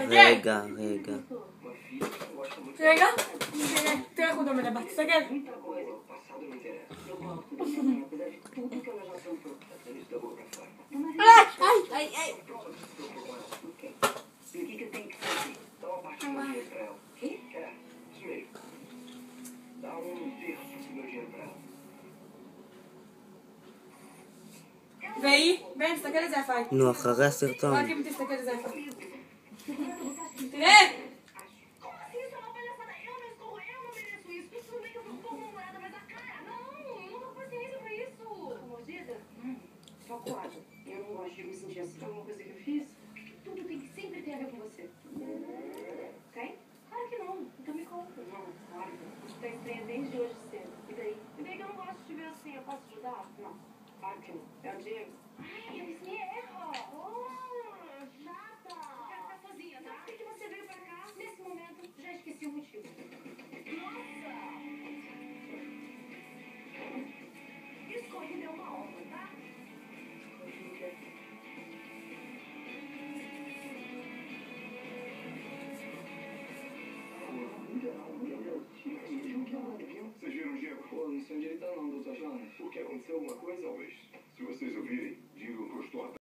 רגע, רגע. רגע? תראה איך הוא דומה לבת, תסתכל. איי. והיא? בן, תסתכל איזה יפה היא. נו, אחרי הסרטון. רק אם תסתכל איזה יפה. תראה! Eu não gosto de me sentir assim. Alguma coisa que eu fiz? Tudo tem que sempre ter a ver com você. Ok? Claro que não. Então me conta. Não, claro. Você tá estranha desde hoje cedo. E daí? E daí que eu não gosto de te ver assim. Eu posso te ajudar? Não. Claro que não. É o Diego. Ai, eles me erram. Chata. Quero ficar sozinha, tá? Por que você veio pra cá? Nesse momento, já esqueci o motivo. Nossa! Escorrida é uma honra, tá? Vocês viram o Diego? Pô, não sei onde ele tá não, doutor Jonas. O que aconteceu? Alguma coisa, Alves? Se vocês ouvirem, digam que eu estou